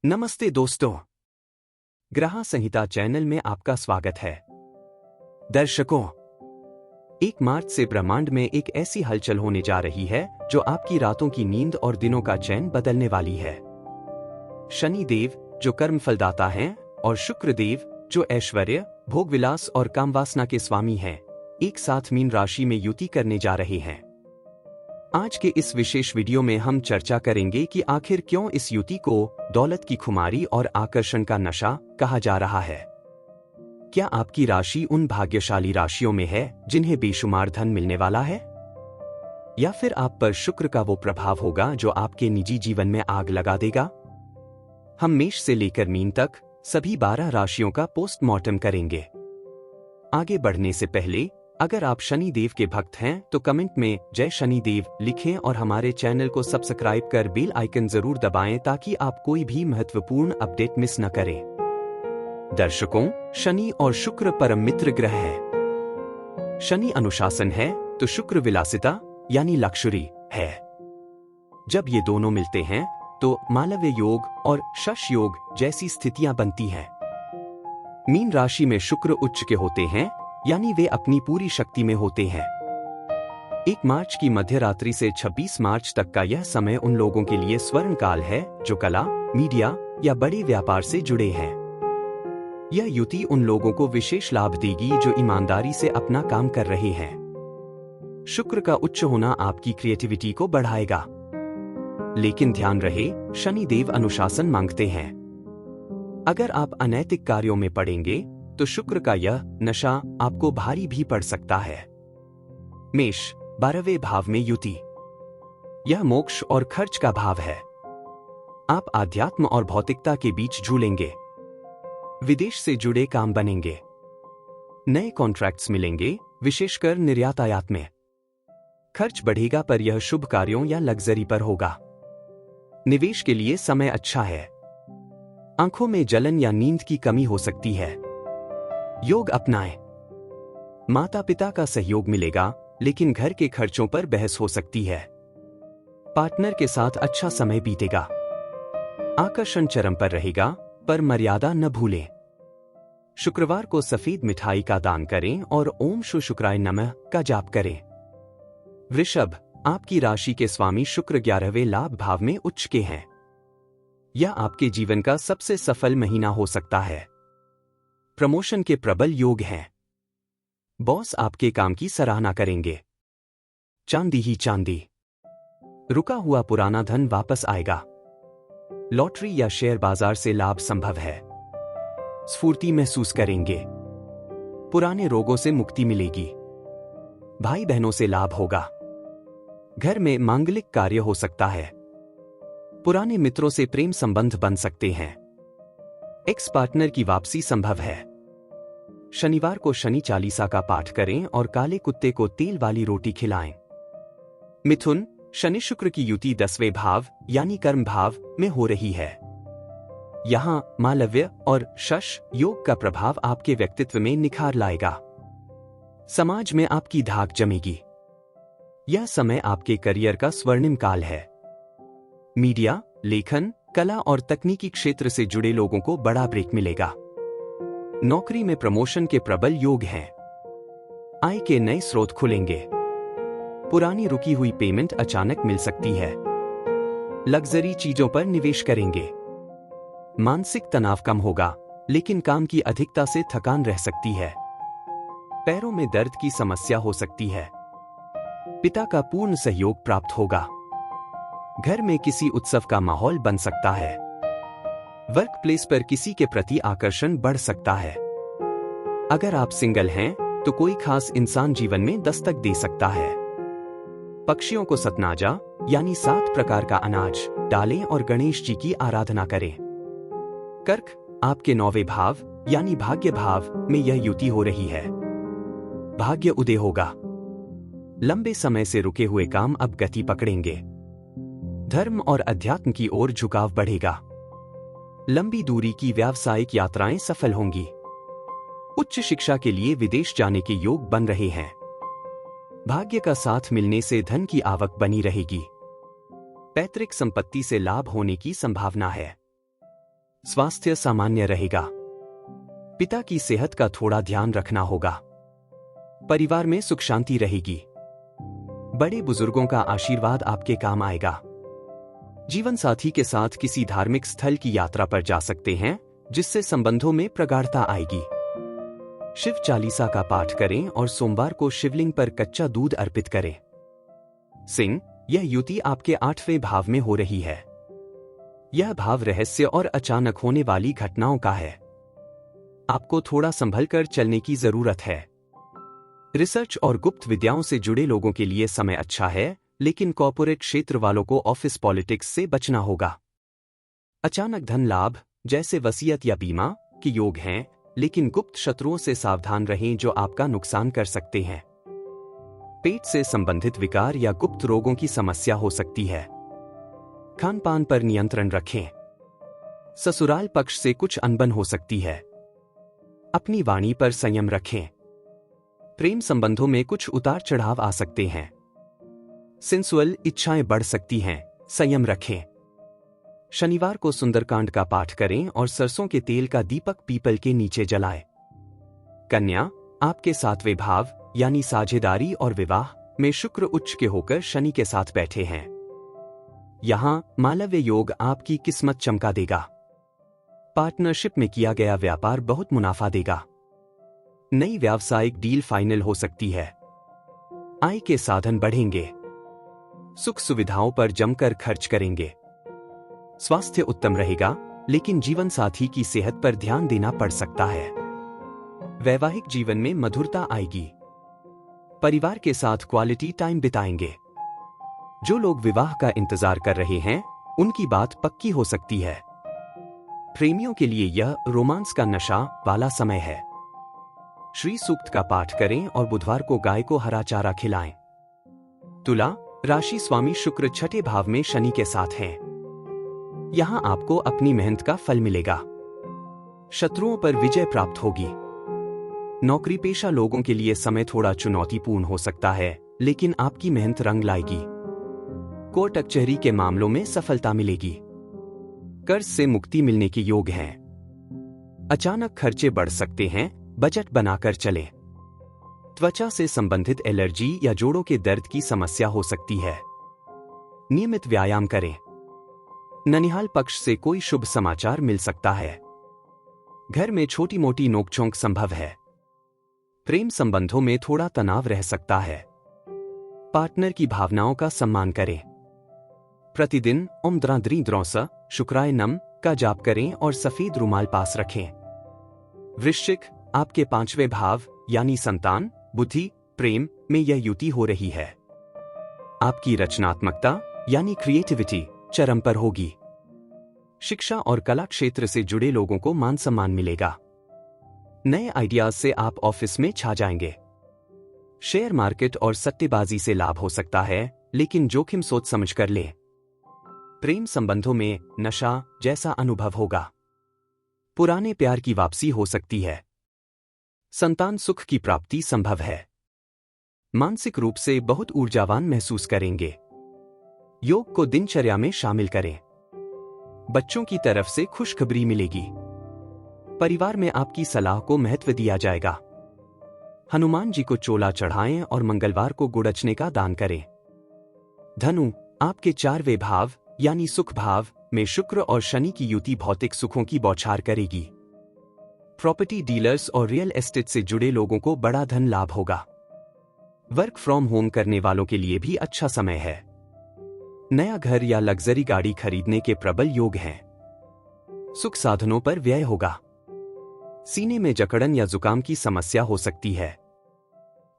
नमस्ते दोस्तों, ग्रह संहिता चैनल में आपका स्वागत है। दर्शकों, 1 मार्च से ब्रह्मांड में एक ऐसी हलचल होने जा रही है जो आपकी रातों की नींद और दिनों का चैन बदलने वाली है। शनि देव जो कर्म फलदाता हैं और शुक्र देव जो ऐश्वर्य, भोगविलास और कामवासना के स्वामी हैं, एक साथ मीन राशि में युति करने जा रहे हैं। आज के इस विशेष वीडियो में हम चर्चा करेंगे कि आखिर क्यों इस युति को दौलत की खुमारी और आकर्षण का नशा कहा जा रहा है। क्या आपकी राशि उन भाग्यशाली राशियों में है जिन्हें बेशुमार धन मिलने वाला है, या फिर आप पर शुक्र का वो प्रभाव होगा जो आपके निजी जीवन में आग लगा देगा। हम मेष से लेकर मीन तक सभी 12 राशियों का पोस्टमार्टम करेंगे। आगे बढ़ने से पहले अगर आप शनि देव के भक्त हैं तो कमेंट में जय शनि देव लिखें और हमारे चैनल को सब्सक्राइब कर बेल आइकन जरूर दबाएं ताकि आप कोई भी महत्वपूर्ण अपडेट मिस न करें। दर्शकों, शनि और शुक्र परम मित्र ग्रह है। शनि अनुशासन है तो शुक्र विलासिता यानी लक्ष्युरी है। जब ये दोनों मिलते हैं तो मालव्य योग और शश योग जैसी स्थितियां बनती हैं। मीन राशि में शुक्र उच्च के होते हैं, यानी वे अपनी पूरी शक्ति में होते हैं। 1 मार्च की मध्यरात्रि से 26 मार्च तक का यह समय उन लोगों के लिए स्वर्ण काल है जो कला, मीडिया या बड़े व्यापार से जुड़े हैं। यह युति उन लोगों को विशेष लाभ देगी जो ईमानदारी से अपना काम कर रहे हैं। शुक्र का उच्च होना आपकी क्रिएटिविटी को बढ़ाएगा, लेकिन ध्यान रहे, शनि देव अनुशासन मांगते हैं। अगर आप अनैतिक कार्यों में पड़ेंगे तो शुक्र का यह नशा आपको भारी भी पड़ सकता है। मेष 12वें भाव में युति। यह मोक्ष और खर्च का भाव है। आप आध्यात्म और भौतिकता के बीच झूलेंगे। विदेश से जुड़े काम बनेंगे। नए कॉन्ट्रैक्ट्स मिलेंगे, विशेषकर निर्यात आयात में। खर्च बढ़ेगा पर यह शुभ कार्यों या लग्जरी पर होगा। निवेश के लिए समय अच्छा है। आंखों में जलन या नींद की कमी हो सकती है। योग अपनाएं। माता पिता का सहयोग मिलेगा, लेकिन घर के खर्चों पर बहस हो सकती है। पार्टनर के साथ अच्छा समय बीतेगा। आकर्षण चरम पर रहेगा, पर मर्यादा न भूलें। शुक्रवार को सफेद मिठाई का दान करें और ओम शु शुक्राय नमः का जाप करें। वृषभ, आपकी राशि के स्वामी शुक्र 11वें लाभ भाव में उच्च के हैं। यह आपके जीवन का सबसे सफल महीना हो सकता है। प्रमोशन के प्रबल योग हैं। बॉस आपके काम की सराहना करेंगे। चांदी ही चांदी। रुका हुआ पुराना धन वापस आएगा। लॉटरी या शेयर बाजार से लाभ संभव है। स्फूर्ति महसूस करेंगे। पुराने रोगों से मुक्ति मिलेगी। भाई बहनों से लाभ होगा। घर में मांगलिक कार्य हो सकता है। पुराने मित्रों से प्रेम संबंध बन सकते हैं। एक्स पार्टनर की वापसी संभव है। शनिवार को शनि चालीसा का पाठ करें और काले कुत्ते को तेल वाली रोटी खिलाएं। मिथुन, शनि शुक्र की युति 10वें भाव यानी कर्म भाव में हो रही है। यहां मालव्य और शश योग का प्रभाव आपके व्यक्तित्व में निखार लाएगा। समाज में आपकी धाक जमेगी। यह समय आपके करियर का स्वर्णिम काल है। मीडिया, लेखन, कला और तकनीकी क्षेत्र से जुड़े लोगों को बड़ा ब्रेक मिलेगा। नौकरी में प्रमोशन के प्रबल योग हैं। आय के नए स्रोत खुलेंगे। पुरानी रुकी हुई पेमेंट अचानक मिल सकती है। लग्जरी चीजों पर निवेश करेंगे। मानसिक तनाव कम होगा, लेकिन काम की अधिकता से थकान रह सकती है। पैरों में दर्द की समस्या हो सकती है। पिता का पूर्ण सहयोग प्राप्त होगा। घर में किसी उत्सव का माहौल बन सकता है। वर्क प्लेस पर किसी के प्रति आकर्षण बढ़ सकता है। अगर आप सिंगल हैं तो कोई खास इंसान जीवन में दस्तक दे सकता है। पक्षियों को सतनाजा यानी 7 प्रकार का अनाज डालें और गणेश जी की आराधना करें। कर्क, आपके 9वें भाव यानी भाग्य भाव में यह युति हो रही है। भाग्य उदय होगा। लंबे समय से रुके हुए काम अब गति पकड़ेंगे। धर्म और अध्यात्म की ओर झुकाव बढ़ेगा। लंबी दूरी की व्यावसायिक यात्राएं सफल होंगी। उच्च शिक्षा के लिए विदेश जाने के योग बन रहे हैं। भाग्य का साथ मिलने से धन की आवक बनी रहेगी। पैतृक संपत्ति से लाभ होने की संभावना है। स्वास्थ्य सामान्य रहेगा। पिता की सेहत का थोड़ा ध्यान रखना होगा। परिवार में सुख शांति रहेगी। बड़े बुजुर्गों का आशीर्वाद आपके काम आएगा। जीवन साथी के साथ किसी धार्मिक स्थल की यात्रा पर जा सकते हैं, जिससे संबंधों में प्रगाढ़ता आएगी। शिव चालीसा का पाठ करें और सोमवार को शिवलिंग पर कच्चा दूध अर्पित करें। सिंह, यह युति आपके 8वें भाव में हो रही है। यह भाव रहस्य और अचानक होने वाली घटनाओं का है। आपको थोड़ा संभल कर चलने की जरूरत है। रिसर्च और गुप्त विद्याओं से जुड़े लोगों के लिए समय अच्छा है, लेकिन कॉर्पोरेट क्षेत्र वालों को ऑफिस पॉलिटिक्स से बचना होगा। अचानक धन लाभ, जैसे वसीयत या बीमा, के योग हैं, लेकिन गुप्त शत्रुओं से सावधान रहें जो आपका नुकसान कर सकते हैं। पेट से संबंधित विकार या गुप्त रोगों की समस्या हो सकती है। खान पान पर नियंत्रण रखें। ससुराल पक्ष से कुछ अनबन हो सकती है। अपनी वाणी पर संयम रखें। प्रेम संबंधों में कुछ उतार चढ़ाव आ सकते हैं। सेंसुअल इच्छाएं बढ़ सकती हैं, संयम रखें। शनिवार को सुंदरकांड का पाठ करें और सरसों के तेल का दीपक पीपल के नीचे जलाएं। कन्या, आपके 7वें भाव यानी साझेदारी और विवाह में शुक्र उच्च के होकर शनि के साथ बैठे हैं। यहां मालव्य योग आपकी किस्मत चमका देगा। पार्टनरशिप में किया गया व्यापार बहुत मुनाफा देगा। नई व्यावसायिक डील फाइनल हो सकती है। आय के साधन बढ़ेंगे। सुख सुविधाओं पर जमकर खर्च करेंगे। स्वास्थ्य उत्तम रहेगा, लेकिन जीवन साथी की सेहत पर ध्यान देना पड़ सकता है। वैवाहिक जीवन में मधुरता आएगी। परिवार के साथ क्वालिटी टाइम बिताएंगे। जो लोग विवाह का इंतजार कर रहे हैं, उनकी बात पक्की हो सकती है। प्रेमियों के लिए यह रोमांस का नशा वाला समय है। श्री सूक्त का पाठ करें और बुधवार को गाय को हरा चारा खिलाएं। तुला राशि, स्वामी शुक्र 6ठे भाव में शनि के साथ हैं। यहां आपको अपनी मेहनत का फल मिलेगा। शत्रुओं पर विजय प्राप्त होगी। नौकरी पेशा लोगों के लिए समय थोड़ा चुनौतीपूर्ण हो सकता है, लेकिन आपकी मेहनत रंग लाएगी। कोर्ट कचहरी के मामलों में सफलता मिलेगी। कर्ज से मुक्ति मिलने के योग हैं। अचानक खर्चे बढ़ सकते हैं, बजट बनाकर चलें। त्वचा से संबंधित एलर्जी या जोड़ों के दर्द की समस्या हो सकती है। नियमित व्यायाम करें। ननिहाल पक्ष से कोई शुभ समाचार मिल सकता है। घर में छोटी मोटी नोकझोंक संभव है। प्रेम संबंधों में थोड़ा तनाव रह सकता है। पार्टनर की भावनाओं का सम्मान करें। प्रतिदिन ओम द्राद्री द्रौस शुक्राय नम का जाप करें और सफेद रुमाल पास रखें। वृश्चिक, आपके 5वें भाव यानी संतान, बुद्धि, प्रेम में यह युति हो रही है। आपकी रचनात्मकता यानी क्रिएटिविटी चरम पर होगी। शिक्षा और कला क्षेत्र से जुड़े लोगों को मान सम्मान मिलेगा। नए आइडियाज से आप ऑफिस में छा जाएंगे। शेयर मार्केट और सट्टेबाजी से लाभ हो सकता है, लेकिन जोखिम सोच समझ कर लें। प्रेम संबंधों में नशा जैसा अनुभव होगा। पुराने प्यार की वापसी हो सकती है। संतान सुख की प्राप्ति संभव है। मानसिक रूप से बहुत ऊर्जावान महसूस करेंगे। योग को दिनचर्या में शामिल करें। बच्चों की तरफ से खुशखबरी मिलेगी। परिवार में आपकी सलाह को महत्व दिया जाएगा। हनुमान जी को चोला चढ़ाएं और मंगलवार को गुड़चने का दान करें। धनु, आपके 4वें भाव यानी सुख भाव में शुक्र और शनि की युति भौतिक सुखों की बौछार करेगी। प्रॉपर्टी डीलर्स और रियल एस्टेट से जुड़े लोगों को बड़ा धन लाभ होगा। वर्क फ्रॉम होम करने वालों के लिए भी अच्छा समय है। नया घर या लग्जरी गाड़ी खरीदने के प्रबल योग हैं। सुख साधनों पर व्यय होगा। सीने में जकड़न या जुकाम की समस्या हो सकती है।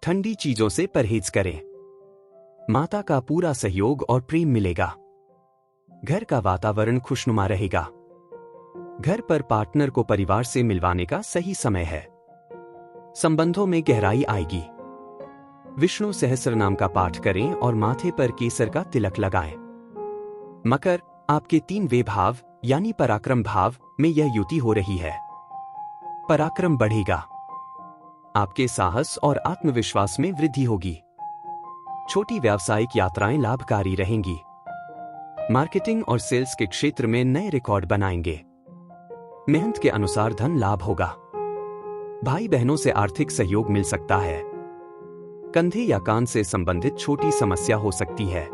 ठंडी चीजों से परहेज करें। माता का पूरा सहयोग और प्रेम मिलेगा। घर का वातावरण खुशनुमा रहेगा। घर पर पार्टनर को परिवार से मिलवाने का सही समय है। संबंधों में गहराई आएगी। विष्णु सहस्रनाम का पाठ करें और माथे पर केसर का तिलक लगाएं। मकर, आपके 3वें भाव यानी पराक्रम भाव में यह युति हो रही है। पराक्रम बढ़ेगा। आपके साहस और आत्मविश्वास में वृद्धि होगी। छोटी व्यावसायिक यात्राएं लाभकारी रहेंगी। मार्केटिंग और सेल्स के क्षेत्र में नए रिकॉर्ड बनाएंगे। मेहनत के अनुसार धन लाभ होगा। भाई बहनों से आर्थिक सहयोग मिल सकता है। कंधे या कान से संबंधित छोटी समस्या हो सकती है।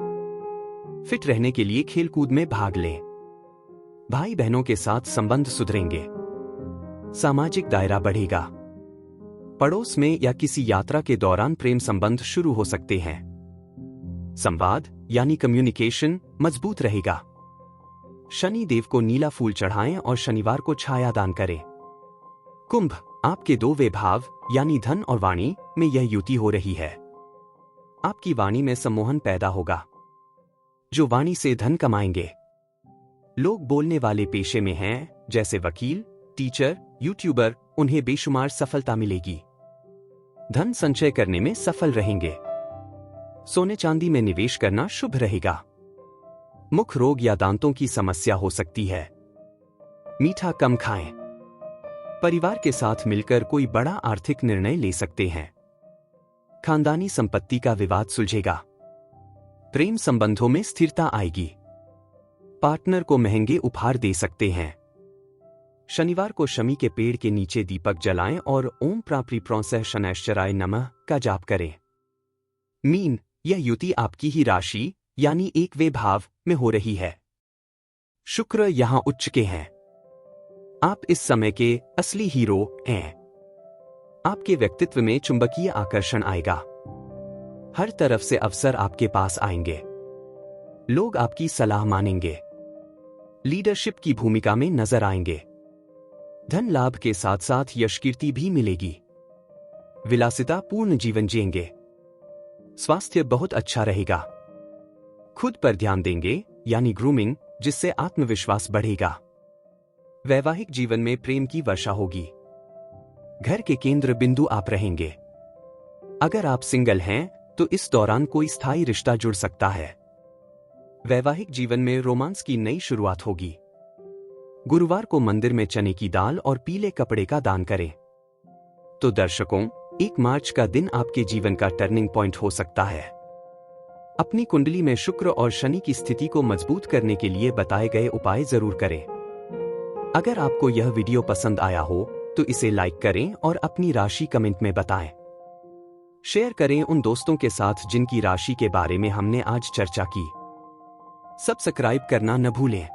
फिट रहने के लिए खेलकूद में भाग लें। भाई बहनों के साथ संबंध सुधरेंगे। सामाजिक दायरा बढ़ेगा। पड़ोस में या किसी यात्रा के दौरान प्रेम संबंध शुरू हो सकते हैं। संवाद यानी कम्युनिकेशन मजबूत रहेगा। शनि देव को नीला फूल चढ़ाएं और शनिवार को छाया दान करें। कुंभ, आपके दो वे भाव यानी धन और वाणी में यह युति हो रही है। आपकी वाणी में सम्मोहन पैदा होगा, जो वाणी से धन कमाएंगे। लोग बोलने वाले पेशे में हैं, जैसे वकील, टीचर, यूट्यूबर, उन्हें बेशुमार सफलता मिलेगी। धन संचय करने में सफल रहेंगे। सोने चांदी में निवेश करना शुभ रहेगा। मुख रोग या दांतों की समस्या हो सकती है। मीठा कम खाएं। परिवार के साथ मिलकर कोई बड़ा आर्थिक निर्णय ले सकते हैं। खानदानी संपत्ति का विवाद सुलझेगा। प्रेम संबंधों में स्थिरता आएगी। पार्टनर को महंगे उपहार दे सकते हैं। शनिवार को शमी के पेड़ के नीचे दीपक जलाएं और ओम प्राप्रिप्रोंसः शनैश्चराय नमः का जाप करें। मीन, यह युति आपकी ही राशि यानी एक वे भाव में हो रही है। शुक्र यहां उच्च के हैं। आप इस समय के असली हीरो हैं। आपके व्यक्तित्व में चुंबकीय आकर्षण आएगा। हर तरफ से अवसर आपके पास आएंगे। लोग आपकी सलाह मानेंगे। लीडरशिप की भूमिका में नजर आएंगे। धन लाभ के साथ साथ यश कीर्ति भी मिलेगी। विलासिता पूर्ण जीवन जिएंगे। स्वास्थ्य बहुत अच्छा रहेगा। खुद पर ध्यान देंगे यानी ग्रूमिंग, जिससे आत्मविश्वास बढ़ेगा। वैवाहिक जीवन में प्रेम की वर्षा होगी। घर के केंद्र बिंदु आप रहेंगे। अगर आप सिंगल हैं तो इस दौरान कोई स्थायी रिश्ता जुड़ सकता है। वैवाहिक जीवन में रोमांस की नई शुरुआत होगी। गुरुवार को मंदिर में चने की दाल और पीले कपड़े का दान करें। तो दर्शकों, 1 मार्च का दिन आपके जीवन का टर्निंग पॉइंट हो सकता है। अपनी कुंडली में शुक्र और शनि की स्थिति को मजबूत करने के लिए बताए गए उपाय जरूर करें। अगर आपको यह वीडियो पसंद आया हो तो इसे लाइक करें और अपनी राशि कमेंट में बताएं। शेयर करें उन दोस्तों के साथ जिनकी राशि के बारे में हमने आज चर्चा की। सब्सक्राइब करना न भूलें।